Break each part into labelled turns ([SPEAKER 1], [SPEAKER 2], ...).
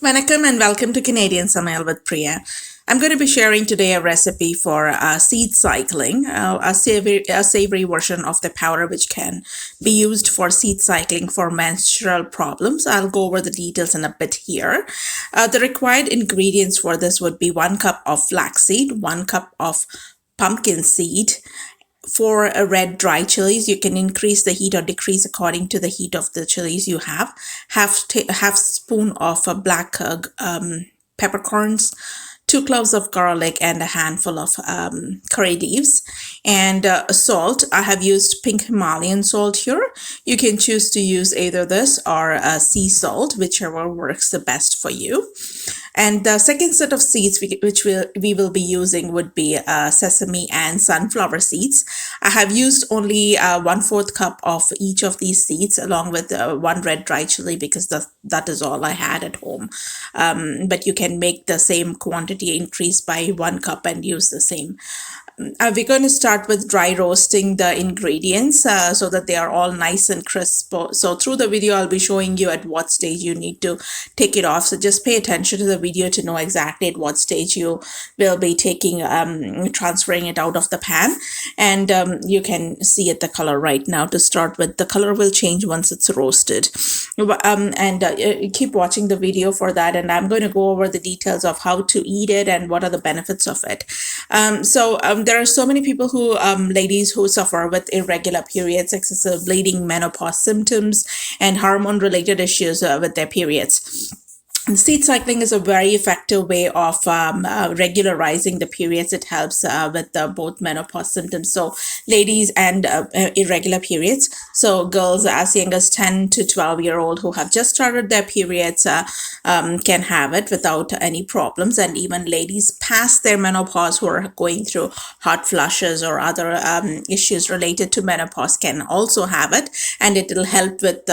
[SPEAKER 1] Vanakkam and welcome to Canadian Samail with Priya. I'm going to be sharing today a recipe for seed cycling, a savory version of the powder which can be used for seed cycling for menstrual problems. I'll go over the details in a bit here. The required ingredients for this would be 1 cup of flaxseed, 1 cup of pumpkin seed, for a red dry chilies. You can increase the heat or decrease according to the heat of the chilies you have. Half spoon of black peppercorns, 2 cloves of garlic, and a handful of curry leaves, and salt. I have used pink Himalayan salt here. You can choose to use either this or sea salt, whichever works the best for you. And the second set of seeds which we will be using would be sesame and sunflower seeds. I have used only 1/4 cup of each of these seeds along with one red dry chili because that is all I had at home. But you can make the same quantity, increase by 1 cup, and use the same. We're going to start with dry roasting the ingredients so that they are all nice and crisp. So through the video, I'll be showing you at what stage you need to take it off. So just pay attention to the video to know exactly at what stage you will be transferring it out of the pan. And you can see it the color right now. To start with, the color will change once it's roasted. Keep watching the video for that. And I'm going to go over the details of how to eat it and what are the benefits of it. There are so many people ladies who suffer with irregular periods, excessive bleeding, menopause symptoms, and hormone related issues with their periods. Seed cycling is a very effective way of regularizing the periods. It helps with both menopause symptoms, so ladies, and irregular periods. So girls as young as 10 to 12-year-old who have just started their periods can have it without any problems. And even ladies past their menopause who are going through hot flushes or other issues related to menopause can also have it, and it will help with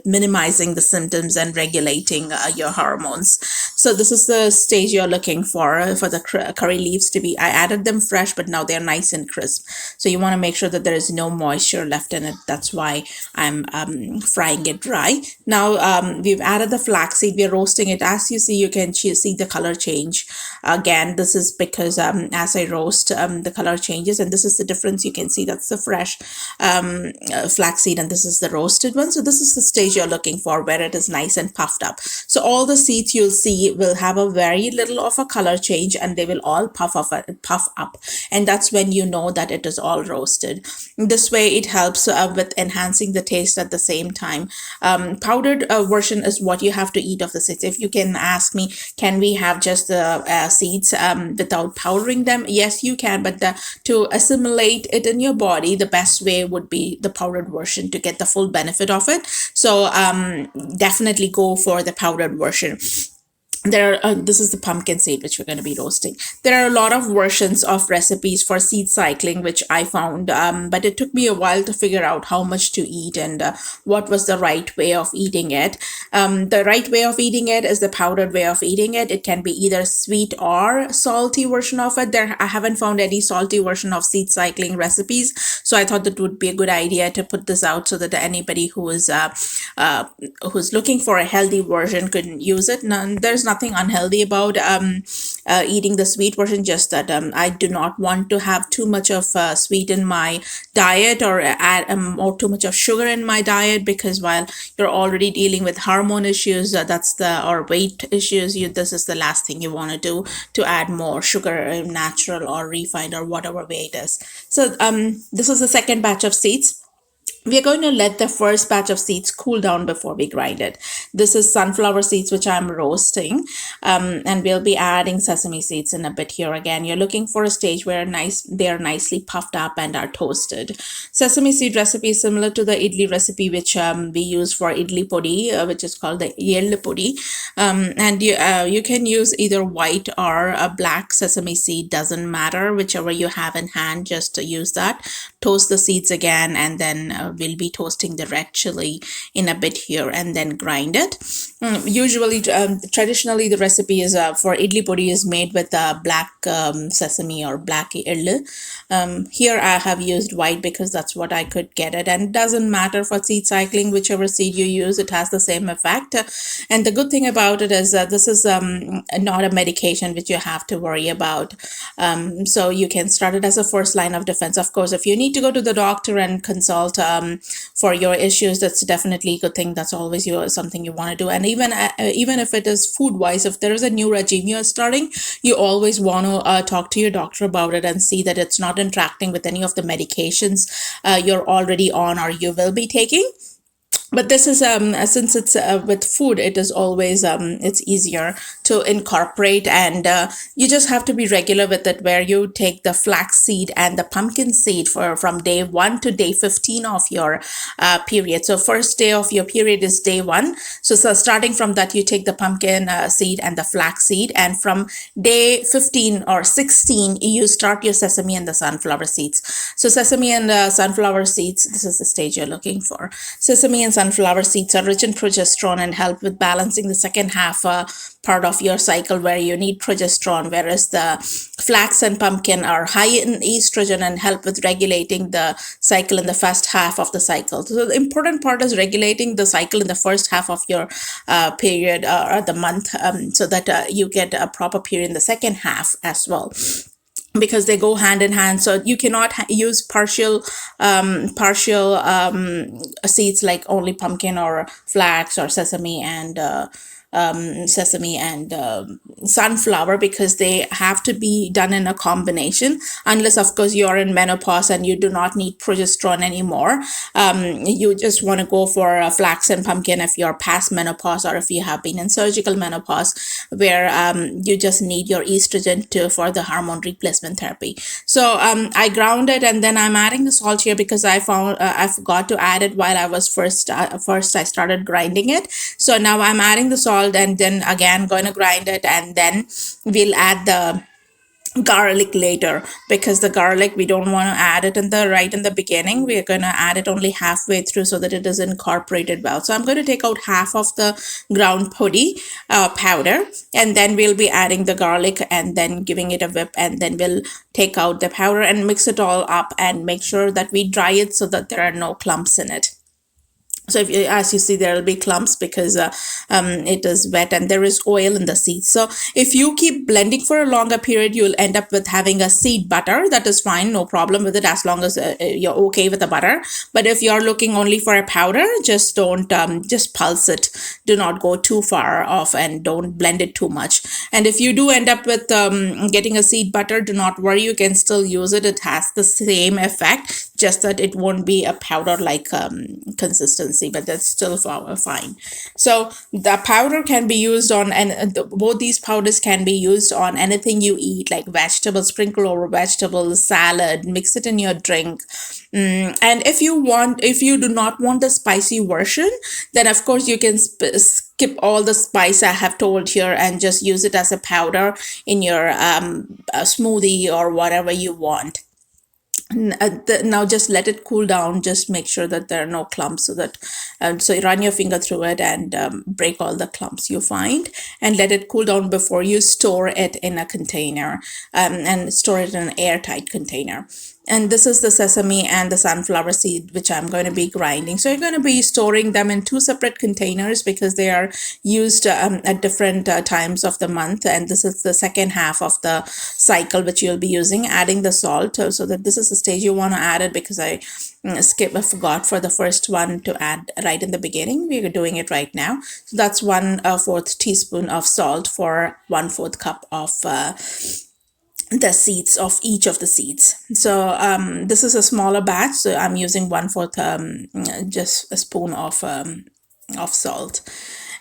[SPEAKER 1] minimizing the symptoms and regulating your hormones. So this is the stage you're looking for the curry leaves to be. I added them fresh, but now they're nice and crisp. So you want to make sure that there is no moisture left in it. That's why I'm frying it dry. Now we've added the flaxseed. We're roasting it. As you see, you can see the color change. Again, this is because as I roast, the color changes, and this is the difference. You can see that's the fresh flaxseed, and this is the roasted one. So this is the stage you're looking for, where it is nice and puffed up. So all the seeds you'll see will have a very little of a color change, and they will all puff up, and that's when you know that it is all roasted. This way it helps with enhancing the taste at the same time. Powdered version is what you have to eat of the seeds. If you can ask me, can we have just the seeds without powdering them? Yes, you can, but to assimilate it in your body, the best way would be the powdered version to get the full benefit of it. So definitely go for the powdered version. This is the pumpkin seed which we're going to be roasting. There are a lot of versions of recipes for seed cycling which I found, but it took me a while to figure out how much to eat and what was the right way of eating it. The right way of eating it is the powdered way of eating it. It can be either sweet or salty version of it. I haven't found any salty version of seed cycling recipes, so I thought that would be a good idea to put this out so that anybody who's looking for a healthy version could use it. There's nothing unhealthy about eating the sweet version, just that I do not want to have too much of sweet in my diet or add or too much of sugar in my diet, because while you're already dealing with hormone issues, or weight issues, this is the last thing you want to do, to add more sugar, natural or refined or whatever way it is. So this is the second batch of seeds. We are going to let the first batch of seeds cool down before we grind it. This is sunflower seeds which I'm roasting, and we'll be adding sesame seeds in a bit here. Again, you're looking for a stage where they are nicely puffed up and are toasted. Sesame seed recipe is similar to the idli recipe which we use for idli podi, which is called the yellow podi. And you can use either white or a black sesame seed, doesn't matter, whichever you have in hand, just use that. Toast the seeds again, and then we'll be toasting the red chili in a bit here, and then grind it. Usually, traditionally, the recipe is for idli podi is made with black sesame or black idli. Here I have used white because that's what I could get it, and it doesn't matter for seed cycling, whichever seed you use, it has the same effect. And the good thing about about it is that this is not a medication which you have to worry about. So you can start it as a first line of defense. Of course, if you need to go to the doctor and consult for your issues, that's definitely a good thing. That's always something you want to do. And even if it is food wise, if there is a new regime you're starting, you always want to talk to your doctor about it and see that it's not interacting with any of the medications you're already on or you will be taking. But this is since it's with food, it is always it's easier to incorporate, and you just have to be regular with it, where you take the flax seed and the pumpkin seed for from day 1 to day 15 of your period. So first day of your period is day 1. So starting from that, you take the pumpkin seed and the flax seed, and from day 15 or 16 you start your sesame and the sunflower seeds. So sesame and sunflower seeds, this is the stage you're looking for. Sesame and sunflower seeds are rich in progesterone and help with balancing the second half part of your cycle, where you need progesterone, whereas the flax and pumpkin are high in estrogen and help with regulating the cycle in the first half of the cycle. So the important part is regulating the cycle in the first half of your period or the month, so that you get a proper period in the second half as well, because they go hand in hand. So you cannot use partial seeds like only pumpkin or flax or sesame and sunflower, because they have to be done in a combination, unless of course you are in menopause and you do not need progesterone anymore. You just want to go for flax and pumpkin if you're past menopause, or if you have been in surgical menopause, where you just need your estrogen for the hormone replacement therapy. So I ground it, and then I'm adding the salt here because I found I forgot to add it while I was first I started grinding it. So now I'm adding the salt, and then again going to grind it, and then we'll add the garlic later, because the garlic we don't want to add it in the beginning. We're going to add it only halfway through so that it is incorporated well. So I'm going to take out half of the ground podi powder, and then we'll be adding the garlic and then giving it a whip, and then we'll take out the powder and mix it all up and make sure that we dry it so that there are no clumps in it. So if you, as you see, there will be clumps because it is wet and there is oil in the seeds. So if you keep blending for a longer period, you'll end up with having a seed butter. That is fine, no problem with it, as long as you're okay with the butter. But if you're looking only for a powder, just don't, just pulse it. Do not go too far off and don't blend it too much. And if you do end up with getting a seed butter, do not worry, you can still use it. It has the same effect, just that it won't be a powder like consistency, but that's still fine. So the powder can be used on, and both these powders can be used on anything you eat, like vegetables, sprinkle over vegetables, salad, mix it in your drink. And if you do not want the spicy version, then of course you can skip all the spice I have told here and just use it as a powder in your smoothie or whatever you want. Now just let it cool down. Just make sure that there are no clumps, so that so you run your finger through it and break all the clumps you find, and let it cool down before you store it in a container, and store it in an airtight container. And this is the sesame and the sunflower seed, which I'm going to be grinding. So you're going to be storing them in 2 separate containers because they are used at different times of the month. And this is the second half of the cycle, which you'll be using, adding the salt. So that this is the stage you want to add it, because I forgot for the first one to add right in the beginning. We're doing it right now. So that's 1/4 teaspoon of salt for 1/4 cup of the seeds of each of the seeds. So this is a smaller batch, so I'm using 1/4 just a spoon of salt,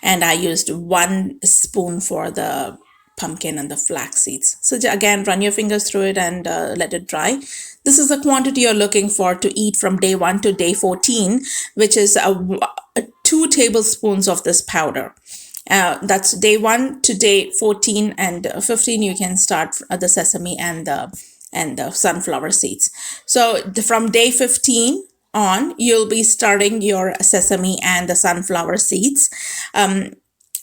[SPEAKER 1] and I used 1 spoon for the pumpkin and the flax seeds. So again, run your fingers through it and let it dry. This is the quantity you're looking for to eat from day 1 to day 14, which is 2 tablespoons of this powder. That's day 1 to day 14, and 15 you can start the sesame and the sunflower seeds. So from day 15 on, you'll be starting your sesame and the sunflower seeds.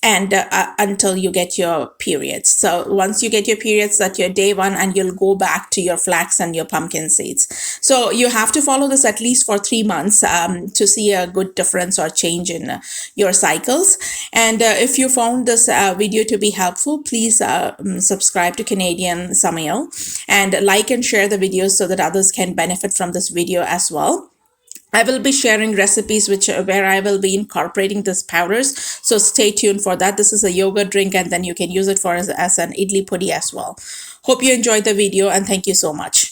[SPEAKER 1] and until you get your periods. So once you get your periods, that's your day one, and you'll go back to your flax and your pumpkin seeds. So you have to follow this at least for 3 months to see a good difference or change in your cycles. And if you found this video to be helpful, please subscribe to Canadian Samayo and like and share the videos so that others can benefit from this video as well. I will be sharing recipes where I will be incorporating these powders. So stay tuned for that. This is a yoga drink, and then you can use it for as an idli podi as well. Hope you enjoyed the video, and thank you so much.